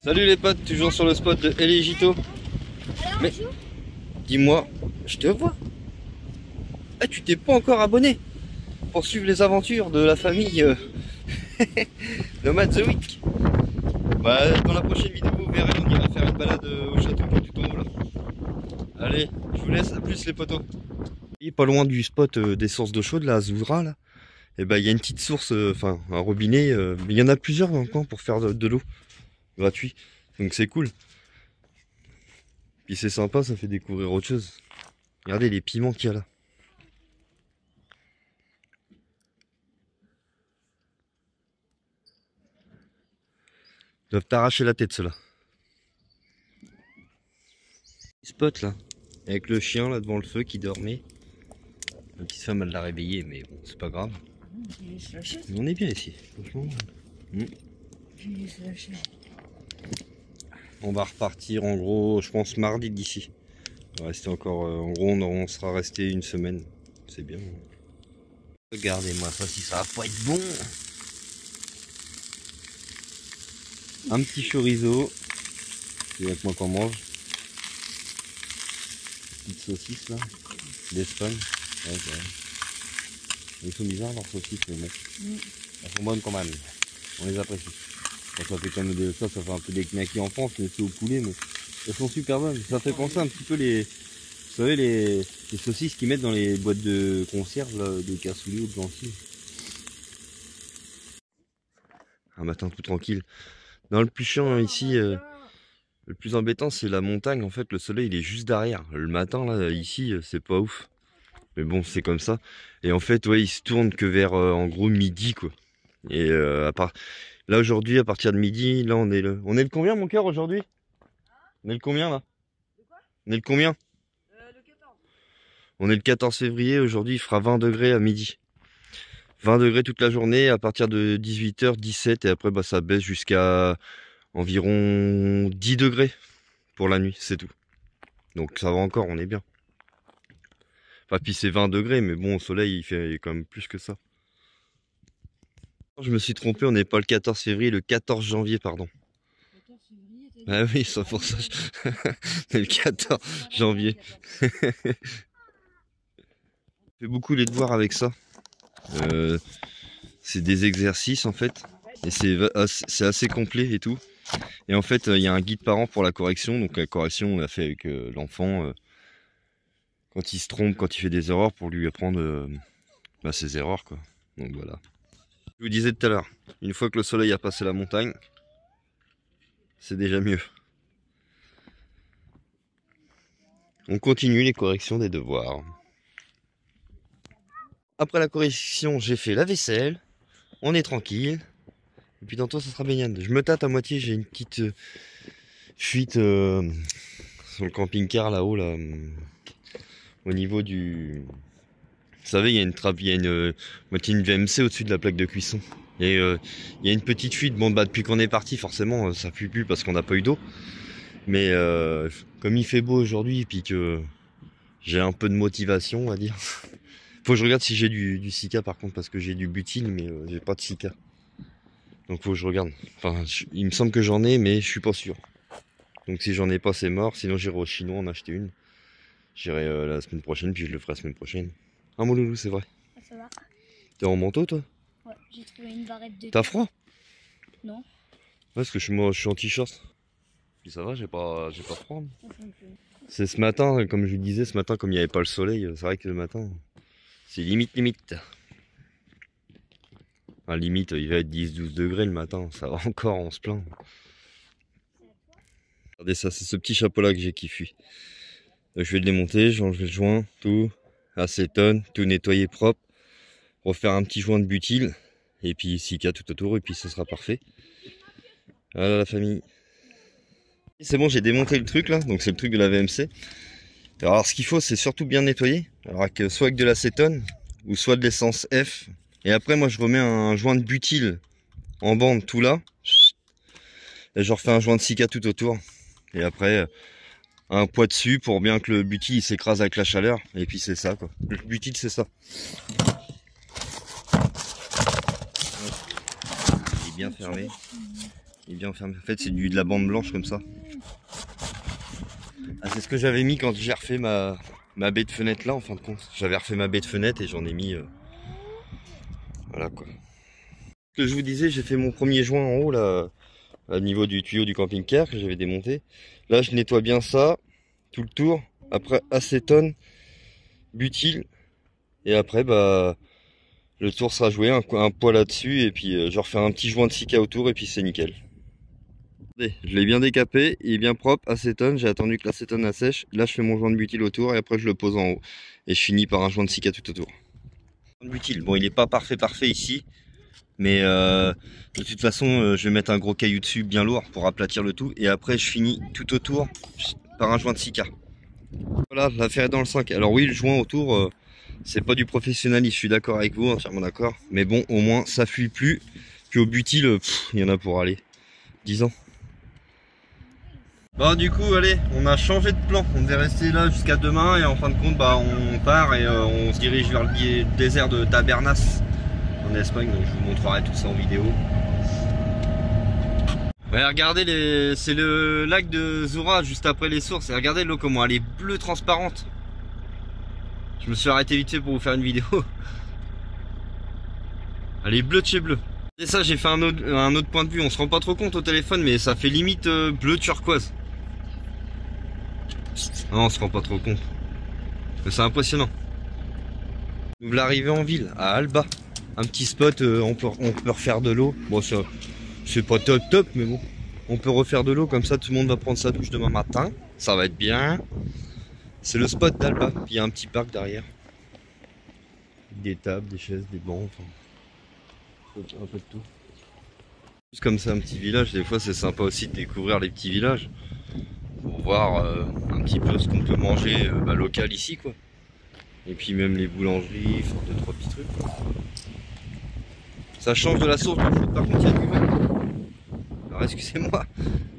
Salut les potes, toujours sur le spot de Elegito. Mais dis-moi, je te vois. Ah, tu t'es pas encore abonné pour suivre les aventures de la famille Nomad The Week. Bah, dans la prochaine vidéo, vous verrez, on ira faire une balade au château qui est tout en haut là. Allez, je vous laisse, à plus les potos. Et pas loin du spot des sources d'eau chaude là, à Zouzra là. Et bah, il y a une petite source, enfin un robinet. Mais il y en a plusieurs dans le coin pour faire de l'eau gratuit. Donc c'est cool. Puis c'est sympa, ça fait découvrir autre chose. Regardez les piments qu'il y a là. Ils doivent t'arracher la tête ceux-là. Spot là, avec le chien là devant le feu qui dormait. La petite femme elle l'a réveillé, mais bon c'est pas grave. On est bien ici, franchement. On va repartir en gros, je pense mardi d'ici. On va rester encore, en gros on sera resté une semaine. C'est bien. Regardez-moi ça, si ça va pas être bon. Un petit chorizo. C'est avec moi qu'on mange. Petite saucisse là. D'Espagne. Ouais, ouais. Ils sont bizarres leurs saucisses les mecs. Elles sont bonnes quand même. On les apprécie. Ça fait comme ça fait un peu des knackis en France, mais c'est au poulet, mais elles sont super bonnes. Ça fait penser un petit peu vous savez les saucisses qu'ils mettent dans les boîtes de conserve là, de cassoulet ou de lentilles. Un matin tout tranquille. Dans le plus chiant ici, le plus embêtant c'est la montagne. En fait, le soleil il est juste derrière. Le matin là, ici, c'est pas ouf. Mais bon, c'est comme ça. Et en fait, ouais, il se tourne que vers en gros midi quoi. Et à part là aujourd'hui, à partir de midi, là on est le combien mon cœur aujourd'hui? On est le combien là? On est le combien? Le 14. On est le 14 février, aujourd'hui il fera 20 degrés à midi. 20 degrés toute la journée, à partir de 18h, 17 et après bah, ça baisse jusqu'à environ 10 degrés pour la nuit, c'est tout. Donc ça va encore, on est bien. Enfin puis c'est 20 degrés, mais bon au soleil il fait quand même plus que ça. Je me suis trompé, on n'est pas le 14 février, le 14 janvier pardon. Ah oui, c'est pour ça. Le 14 janvier. Je fais beaucoup les devoirs avec ça. C'est des exercices en fait. Et c'est assez complet et tout. Et en fait, il y a un guide parent pour la correction. Donc la correction, on l'a fait avec l'enfant. Quand il se trompe, quand il fait des erreurs, pour lui apprendre ses erreurs quoi. Donc voilà. Je vous disais tout à l'heure, une fois que le soleil a passé la montagne, c'est déjà mieux. On continue les corrections des devoirs. Après la correction, j'ai fait la vaisselle. On est tranquille. Et puis tantôt, ça sera baignade. Je me tâte à moitié. J'ai une petite fuite sur le camping-car là-haut, là, au niveau du... Vous savez, il y a une trappe, il y a une VMC au-dessus de la plaque de cuisson. Et il y a une petite fuite. Bon, bah depuis qu'on est parti, forcément, ça fuit plus parce qu'on n'a pas eu d'eau. Mais comme il fait beau aujourd'hui, et puis que j'ai un peu de motivation, on va dire. Faut que je regarde si j'ai du Sika par contre, parce que j'ai du butyl, mais j'ai pas de Sika. Donc faut que je regarde. Enfin, il me semble que j'en ai, mais je suis pas sûr. Donc si j'en ai pas, c'est mort. Sinon j'irai au chinois en acheter une. J'irai la semaine prochaine, puis je le ferai la semaine prochaine. Ah mon loulou, c'est vrai. Ah, ça va. T'es en manteau toi? Ouais, j'ai trouvé une barrette de... T'as froid? Non. Ouais, parce que je suis en t-shirt. Puis ça va, j'ai pas froid. C'est ce matin, comme je vous disais, ce matin, comme il n'y avait pas le soleil, c'est vrai que le matin, c'est limite. Enfin, limite, il va être 10-12 degrés le matin, ça va encore, on se plaint. Regardez ça, c'est ce petit chapeau là que j'ai qui fuit. Donc, je vais le démonter, j'enlève le joint, tout, acétone, tout nettoyer propre, refaire un petit joint de butyl, et puis Sika tout autour, et puis ce sera parfait. Voilà la famille. C'est bon, j'ai démonté le truc là, donc c'est le truc de la VMC. Alors ce qu'il faut, c'est surtout bien nettoyer, alors soit avec de l'acétone, ou soit de l'essence F. Et après moi je remets un joint de butyl en bande tout là. Et je refais un joint de Sika tout autour. Et après un poids dessus pour bien que le butyl s'écrase avec la chaleur. Et puis c'est ça quoi. Le butyl c'est ça. Il est bien fermé. Il est bien fermé. En fait, c'est de la bande blanche comme ça. Ah, c'est ce que j'avais mis quand j'ai refait ma baie de fenêtre là, en fin de compte. J'avais refait ma baie de fenêtre et j'en ai mis... Voilà quoi. Ce que je vous disais, j'ai fait mon premier joint en haut là, au niveau du tuyau du camping-car que j'avais démonté. Là, je nettoie bien ça, tout le tour. Après, acétone, butyl. Et après, bah... Le tour sera joué, un poids là-dessus, et puis je refais un petit joint de silica autour, et puis c'est nickel. Regardez, je l'ai bien décapé, il est bien propre, acétone, j'ai attendu que l'acétone assèche. Là je fais mon joint de butyl autour, et après je le pose en haut. Et je finis par un joint de silica tout autour. Le butyl, bon il est pas parfait ici, mais de toute façon je vais mettre un gros caillou dessus bien lourd pour aplatir le tout, et après je finis tout autour par un joint de silica. Voilà, l'affaire est dans le 5. Alors oui, le joint autour... c'est pas du professionnalisme, je suis d'accord avec vous, entièrement d'accord. Mais bon, au moins, ça fuit plus. Puis au butyl, il y en a pour aller 10 ans. Bon, du coup, allez, on a changé de plan. On devait rester là jusqu'à demain. Et en fin de compte, bah, on part et on se dirige vers le désert de Tabernas en Espagne. Donc, je vous montrerai tout ça en vidéo. Ouais, regardez, c'est le lac de Zura, juste après les sources. Et regardez l'eau, comment elle est bleue transparente. Je me suis arrêté vite fait pour vous faire une vidéo. Elle est bleue de chez bleu. Et ça, j'ai fait un autre point de vue. On se rend pas trop compte au téléphone, mais ça fait limite bleu turquoise. Non, on se rend pas trop compte. C'est impressionnant. Nous l'arrivée en ville, à Alba. Un petit spot, on peut refaire de l'eau. Bon, c'est pas top, mais bon. On peut refaire de l'eau, comme ça tout le monde va prendre sa douche demain matin. Ça va être bien. C'est le spot d'Alba, puis il y a un petit parc derrière. Des tables, des chaises, des bancs, enfin, un peu de tout. Juste comme c'est un petit village, des fois c'est sympa aussi de découvrir les petits villages. Pour voir un petit peu ce qu'on peut manger local ici quoi. Et puis même les boulangeries, enfin 2-3 petits trucs quoi. Ça change de la source de foot, par contre il y a du vent. Alors excusez-moi,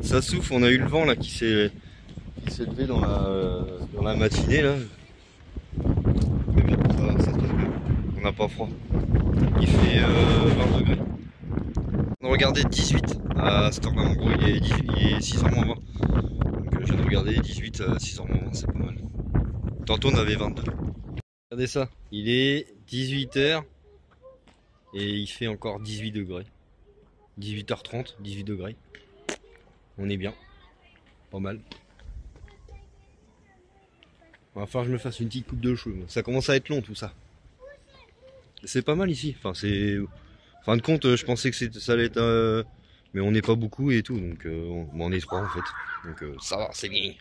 ça souffle, on a eu le vent là qui s'est levé dans la matinée là. Mais bon, ça se passe bien. On n'a pas froid. Il fait 20 degrés. On a regardé 18 à cette heure-là, en gros il est 6h moins 20. Donc je viens de regarder 18 à 6h moins 20, c'est pas mal. Tantôt on avait 22. Regardez ça, il est 18h et il fait encore 18 degrés. 18h30, 18 degrés. On est bien. Pas mal. Il va falloir que je me fasse une petite coupe de cheveux. Ça commence à être long tout ça. C'est pas mal ici. Enfin, c'est. En fin de compte, je pensais que ça allait être. Mais on n'est pas beaucoup et tout. Donc, on est 3 en fait. Donc, ça va, c'est bien.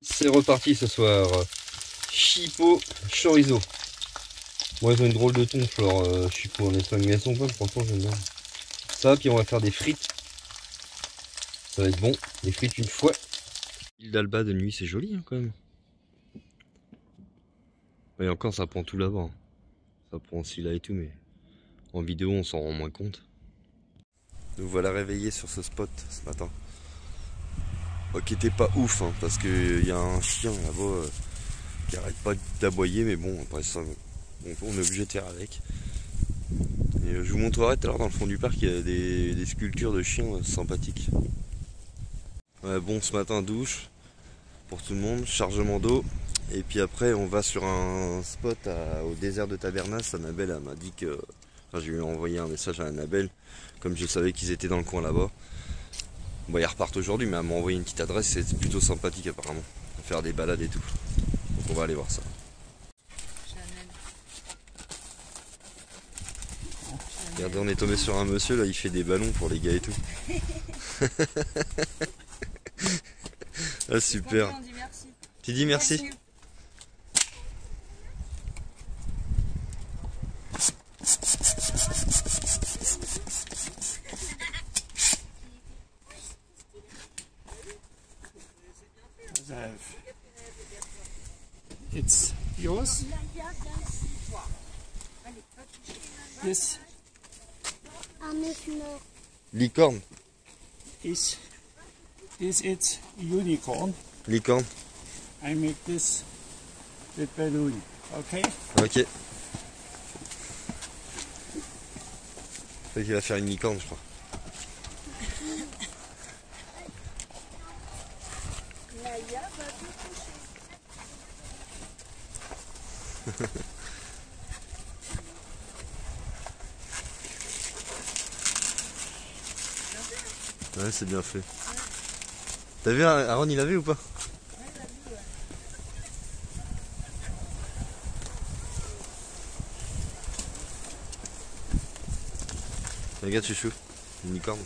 C'est reparti ce soir. Chipo chorizo. Bon, ils ont une drôle de tonche, leur chipo en Espagne. Mais elles sont bonnes, franchement, j'aime bien. Ça, puis on va faire des frites. Ça va être bon. Des frites une fois. L'île d'Alba de nuit, c'est joli hein, quand même. Et encore, ça prend tout là-bas. Ça prend aussi là et tout, mais en vidéo, on s'en rend moins compte. Nous voilà réveillés sur ce spot ce matin. Qui était pas ouf, hein, parce qu'il y a un chien là-bas qui arrête pas d'aboyer, mais bon, après ça, on est obligé de faire avec. Et je vous montrerai tout à l'heure dans le fond du parc, il y a des sculptures de chiens sympathiques. Ouais, bon, ce matin, douche pour tout le monde, chargement d'eau. Et puis après on va sur un spot au désert de Tabernas. Annabelle elle m'a dit que... Enfin, je lui ai envoyé un message à Annabelle, comme je savais qu'ils étaient dans le coin là-bas. Bon, ils repartent aujourd'hui, mais elle m'a envoyé une petite adresse, c'est plutôt sympathique apparemment. Faire des balades et tout. Donc on va aller voir ça. Regardez, on est tombé sur un monsieur là, il fait des ballons pour les gars et tout. Ah super. Tu dis merci. It's yours. This Un œuf mort. Licorne. is its unicorn. Licorne. I make this with balloon. Okay. Ok. Il va faire une licorne je crois. Aya va te toucher. Ouais, c'est bien fait. T'as vu Aaron, il avait ou pas? Regarde chouchou, une licorne.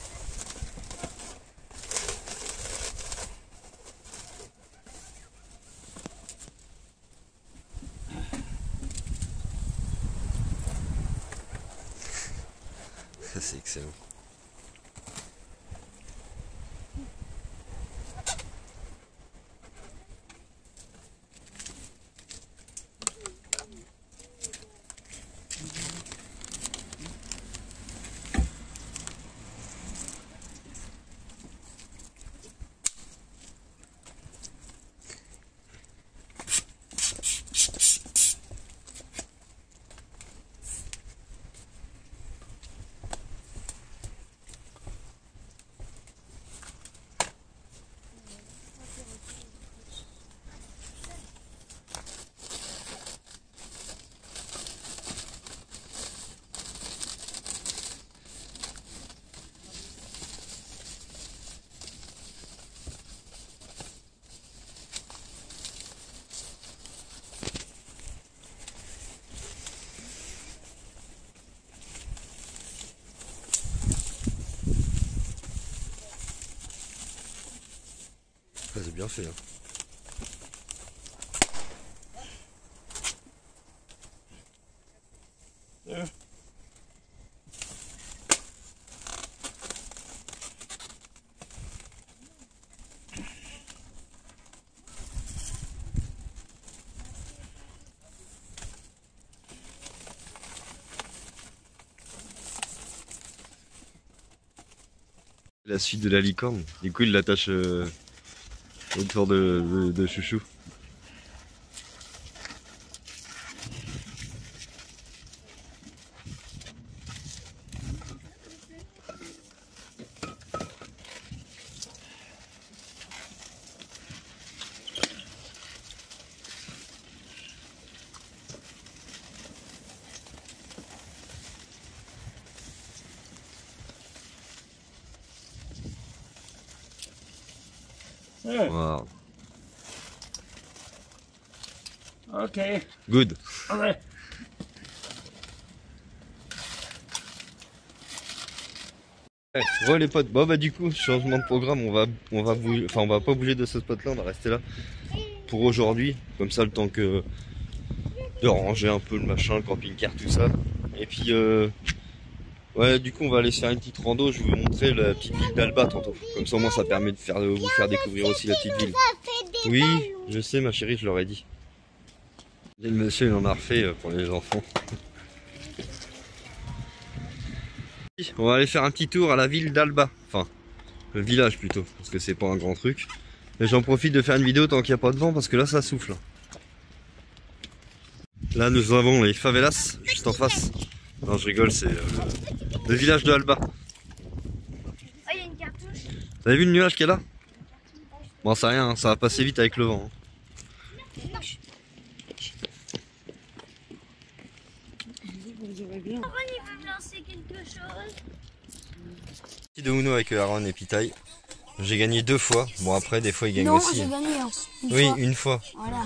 Ça c'est excellent. Ah, c'est bien fait. Hein. La suite de la licorne, du coup il l'attache autour de chouchou. Yeah. Wow. Okay. Good. Alright. Ouais les potes, bon bah du coup changement de programme, on va bouger, enfin on va pas bouger de ce spot là, on va rester là pour aujourd'hui, comme ça le temps que de ranger un peu le machin, le camping-car, tout ça. Et puis ouais du coup on va aller se faire une petite rando, je vais vous montrer la petite ville d'Alba tantôt. Comme ça au moins ça permet de vous faire découvrir aussi la petite ville. Oui, je sais ma chérie, je leur ai dit. Et le monsieur il en a refait pour les enfants. On va aller faire un petit tour à la ville d'Alba, enfin le village plutôt, parce que c'est pas un grand truc. Mais j'en profite de faire une vidéo tant qu'il n'y a pas de vent, parce que là ça souffle. Là nous avons les favelas, juste en face. Non je rigole, c'est le village de Alba. Oh, il y a une cartouche. Vous avez vu le nuage qu'il y a là? Bon c'est rien, hein, ça va passer vite avec le vent. Hein. Aaron, il veut me lancer quelque chose. Petit de Uno avec Aaron et Pitaille. J'ai gagné 2 fois. Bon après des fois il gagne Non, aussi. j'ai Hein. gagné une Oui, fois. une fois. Voilà.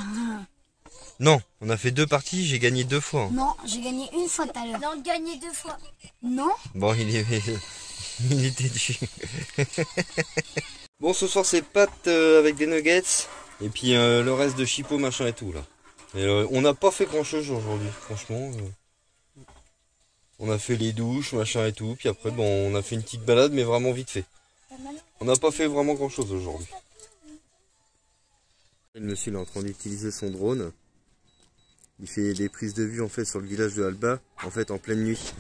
Non, on a fait 2 parties, j'ai gagné 2 fois. Hein. Non, j'ai gagné une fois tout à l'heure. Non, gagné 2 fois. Non. Bon il était dû. Bon ce soir c'est pâtes avec des nuggets. Et puis le reste de chipot machin et tout là. Et, on n'a pas fait grand chose aujourd'hui, franchement. On a fait les douches, machin et tout. Puis après bon on a fait une petite balade mais vraiment vite fait. On n'a pas fait vraiment grand chose aujourd'hui. Le monsieur il est en train d'utiliser son drone. Il fait des prises de vue en fait sur le village de Alba, en fait en pleine nuit.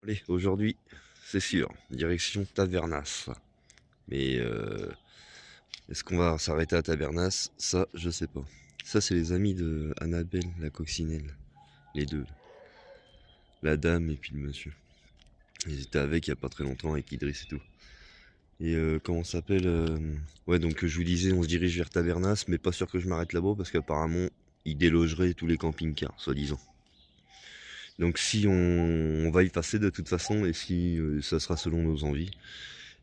Allez, aujourd'hui, c'est sûr, direction Tavernas. Mais est-ce qu'on va s'arrêter à Tavernas? Ça, je sais pas. Ça, c'est les amis de Annabelle, la coccinelle. Les deux. La dame et puis le monsieur. Ils étaient avec il y a pas très longtemps avec Idriss et tout. Et comment ça s'appelle ouais, donc je vous disais, on se dirige vers Tabernas, mais pas sûr que je m'arrête là-bas parce qu'apparemment ils délogeraient tous les camping-cars, soi-disant. Donc si on va y passer de toute façon, et si ça sera selon nos envies.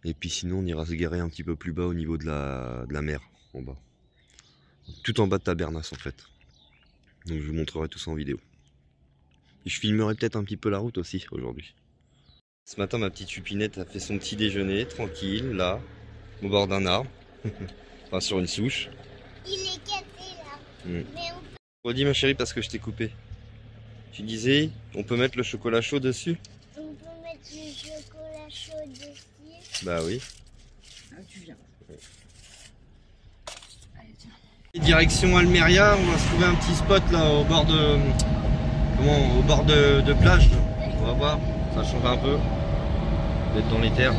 Et puis sinon on ira se garer un petit peu plus bas au niveau de la mer, en bas. Tout en bas de Tabernas en fait. Donc je vous montrerai tout ça en vidéo. Et je filmerai peut-être un petit peu la route aussi aujourd'hui. Ce matin ma petite chupinette a fait son petit déjeuner, tranquille, là, au bord d'un arbre. Enfin sur une souche. Il est cassé là. Mais Redis ma chérie parce que je t'ai coupé. Tu disais, on peut mettre le chocolat chaud dessus? on peut mettre du chocolat chaud dessus. Bah oui. Ah, tu viens. Allez, tiens. Direction Almeria, on va se trouver un petit spot là au bord de... Comment? Au bord de plage. On va voir, ça change un peu. D'être dans les terres.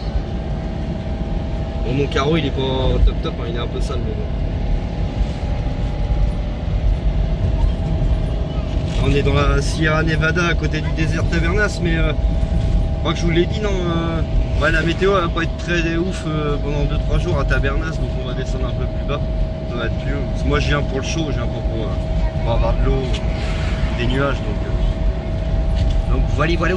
Bon, mon carreau il est pas top, hein, il est un peu sale mais bon. On est dans la Sierra Nevada à côté du désert Tabernas, mais je crois que je vous l'ai dit, non, ouais, la météo va pas être très ouf pendant 2-3 jours à Tabernas, donc on va descendre un peu plus bas, ça va être plus haut. Parce que moi je viens pour le chaud, je viens pour avoir de l'eau, des nuages, donc voilà.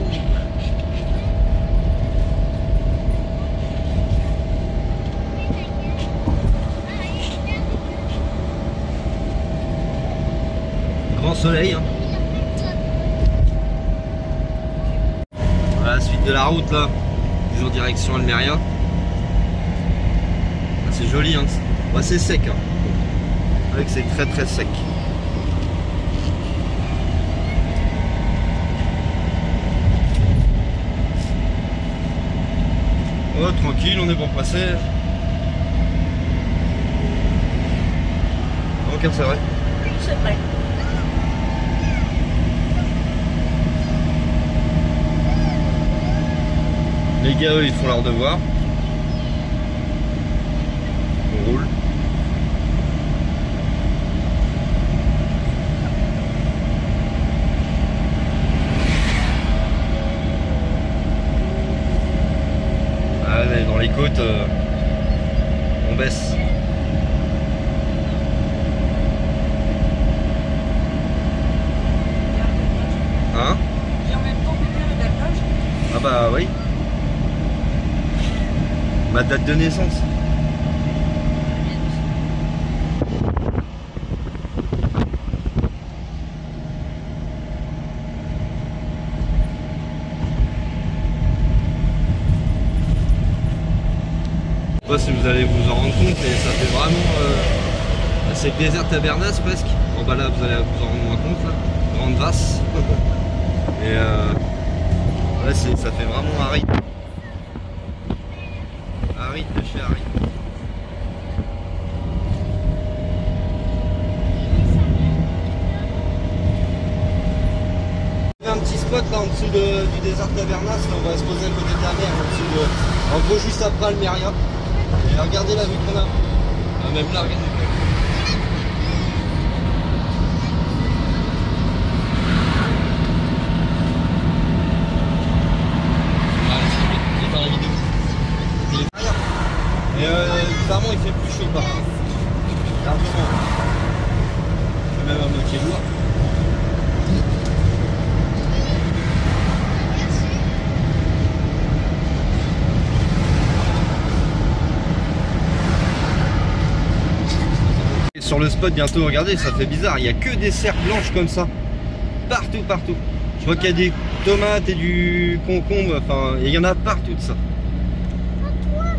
Grand soleil, hein. Voilà la suite de la route là, toujours direction Almeria. Ah, c'est joli, hein. Ouais, c'est sec, hein. Avec c'est très très sec. Oh tranquille, on est bon passé. Ok, c'est vrai. C'est vrai. Les gars, eux, ils font leur devoir. On roule. Allez, dans les côtes, on baisse. Hein? Et en même temps, t'es bien le plage. Ah bah oui. Ma date de naissance. Je sais pas si vous allez vous en rendre compte, mais ça fait vraiment... c'est le désert Tabernas presque. Bon bah là vous allez vous en rendre moins compte là. Grande vasse. Et ouais, ça fait vraiment aride. Aride de chez aride. Un petit spot là en dessous du désert Tabernas, là, on va se poser à côté de la mer, en gros juste après Almeria. Et regardez la vue qu'on a. Ah, même là, regardez. Et bizarrement il fait plus chaud par contre. Largement. C'est même à moitié lourd. Et sur le spot bientôt, regardez, ça fait bizarre, il n'y a que des serres blanches comme ça. Partout, partout. Je vois qu'il y a des tomates et du concombre, enfin, il y en a partout de ça.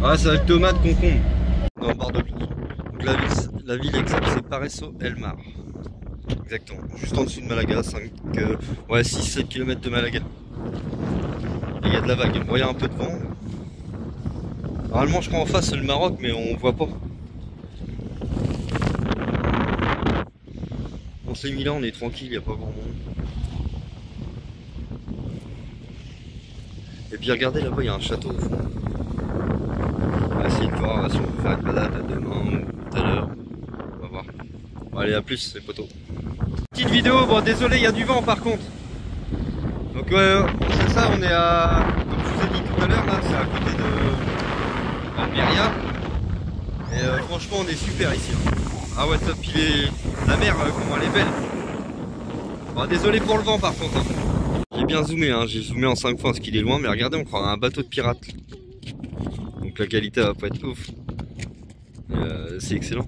Ouais, ça va être tomate, concombre. Dans le bord de plage. Donc la ville exacte, c'est Pareso El Mar. Exactement. Juste en dessous de Malaga, 6-7 km de Malaga. Et il y a de la vague. Bon, il y a un peu de vent. Normalement, je crois en face, c'est le Maroc, mais on voit pas. On s'est mis là, on est tranquille, il n'y a pas grand monde. Et puis regardez là-bas, il y a un château au fond. On va essayer de voir si on peut faire une balade demain ou tout à l'heure. On va voir. Bon, allez, à plus les potos. Petite vidéo, bon désolé, il y a du vent par contre. Donc c'est ça, on est à... Comme je vous vous ai dit tout à l'heure, là, c'est à côté de Almeria. Et franchement, on est super ici. Hein. Ah ouais, top. La mer, comment elle est belle. Bon, désolé pour le vent par contre. Hein. J'ai bien zoomé, hein. J'ai zoomé en 5 fois parce qu'il est loin, mais regardez, on croirait un bateau de pirate. Donc la qualité va pas être ouf. C'est excellent.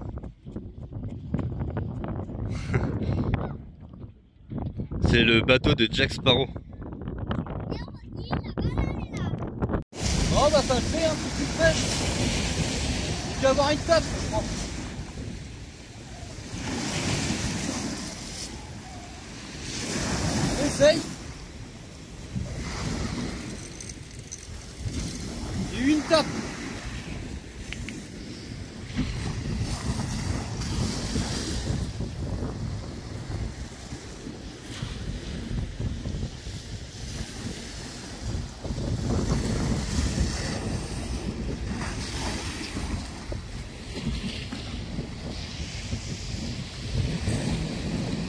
C'est le bateau de Jack Sparrow. Oh bah ça le fait, hein, si tu le fais. Tu vas avoir une tape, je crois. Essaye. J'ai eu une tape.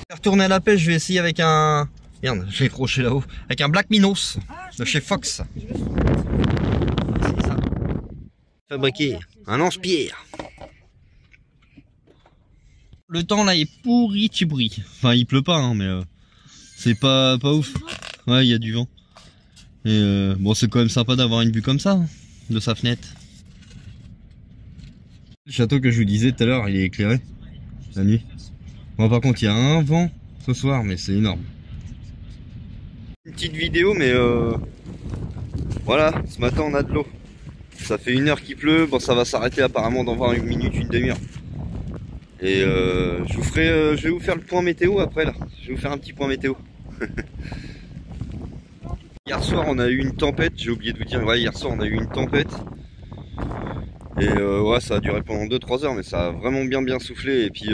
Retourner à la pêche, je vais essayer avec un... Merde, je l'ai croché là-haut. Avec un Black Minos de chez Fox. C'est ça. Fabriqué un lance-pierre. Le temps là est pourri tibri. Enfin il pleut pas hein, mais c'est pas ouf. Ouais il y a du vent. Et bon c'est quand même sympa d'avoir une vue comme ça, hein, de sa fenêtre. Le château que je vous disais tout à l'heure, il est éclairé la nuit. Bon par contre il y a un vent ce soir mais c'est énorme. Une petite vidéo mais voilà, ce matin on a de l'eau. Ça fait 1 heure qu'il pleut, bon ça va s'arrêter apparemment dans 20 minutes, une demi-heure. Et je vais vous faire le point météo après là. Je vais vous faire un petit point météo. Hier soir on a eu une tempête, j'ai oublié de vous dire, ouais hier soir on a eu une tempête. Et ouais ça a duré pendant 2-3 heures mais ça a vraiment bien soufflé. Et puis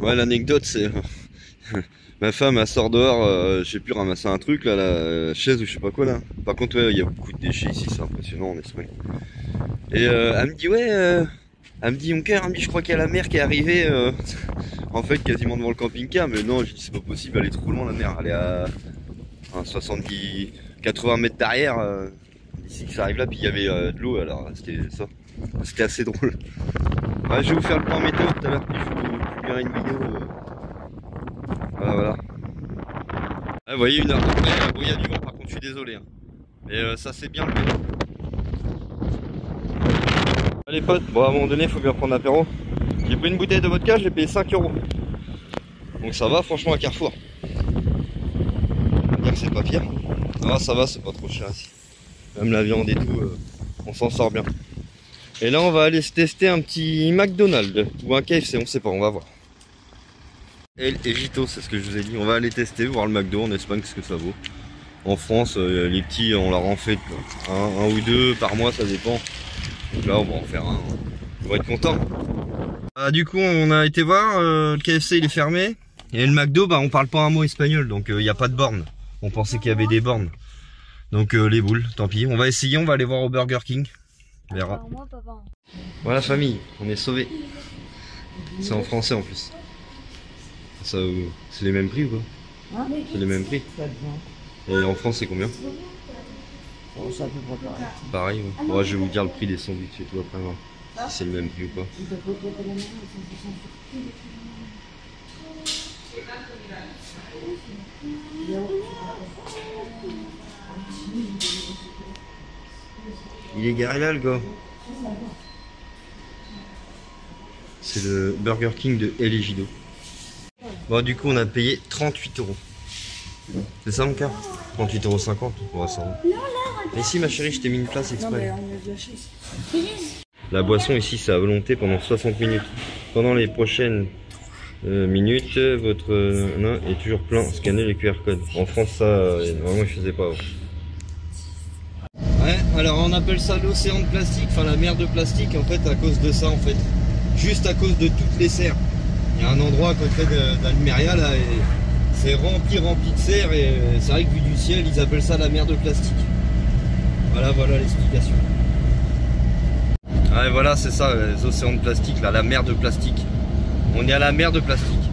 ouais l'anecdote c'est ma femme elle sort dehors, j'ai pu ramasser un truc là, la chaise ou je sais pas quoi là. Par contre ouais il y a beaucoup de déchets ici, c'est impressionnant en Espagne. Et elle me dit ouais elle me dit mon cœur, je crois qu'il y a la mer qui est arrivée en fait quasiment devant le camping-car. Mais non, je dis c'est pas possible, elle est trop loin la mer, elle est à 70-80 mètres derrière d'ici que ça arrive là. Puis il y avait de l'eau, alors c'était ça. C'était assez drôle. Ouais, je vais vous faire le point météo tout à l'heure, puis je vous publierai une vidéo. Voilà. Ah, vous voyez 1 heure après, bon, il y a du vent par contre, je suis désolé. Hein. Mais ça c'est bien le vélo. Allez potes, bon à un moment donné il faut bien prendre l'apéro. J'ai pris une bouteille de vodka, je l'ai payé 5 €. Donc ça va franchement à Carrefour. On va dire que c'est pas pire. Ça va, c'est pas trop cher ici. Même la viande et tout, on s'en sort bien. Et là on va aller se tester un petit McDonald's ou un KFC, on sait pas, on va voir. El Egito, c'est ce que je vous ai dit, on va aller tester, voir le McDo en Espagne, ce que ça vaut. En France, les petits on leur en fait un ou deux par mois, ça dépend. Donc là on va en faire un, on va être content. Du coup on a été voir, le KFC il est fermé. Et le McDo bah on parle pas un mot espagnol, donc il n'y a pas de borne. On pensait qu'il y avait des bornes. Donc les boules, tant pis. On va essayer, on va aller voir au Burger King. On verra. Voilà famille, on est sauvés. C'est en français en plus. Ça, c'est les mêmes prix ou quoi? C'est les mêmes prix. Et en France c'est combien? C'est à peu près pareil. Pareil, ouais. Ouais, je vais vous dire le prix des sandwichs et tout après, voir si c'est le même prix ou pas. Il est garé là le gars. C'est le Burger King de El Ejido. Bon du coup on a payé 38 €. C'est ça mon cœur? 38,50 €. Ouais, ça va. Mais si ma chérie, je t'ai mis une place exprès. La boisson ici c'est à volonté pendant 60 minutes. Pendant les prochaines minutes, votre nain est toujours plein. Scannez les QR codes. En France ça, normalement je faisais pas. Ouais, alors on appelle ça l'océan de plastique, enfin la mer de plastique en fait à cause de ça en fait. Juste à cause de toutes les serres. Il y a un endroit à côté d'Almeria là et c'est rempli de serres et c'est vrai que vu du ciel ils appellent ça la mer de plastique. Voilà l'explication. Ouais voilà c'est ça les océans de plastique là, la mer de plastique. On est à la mer de plastique.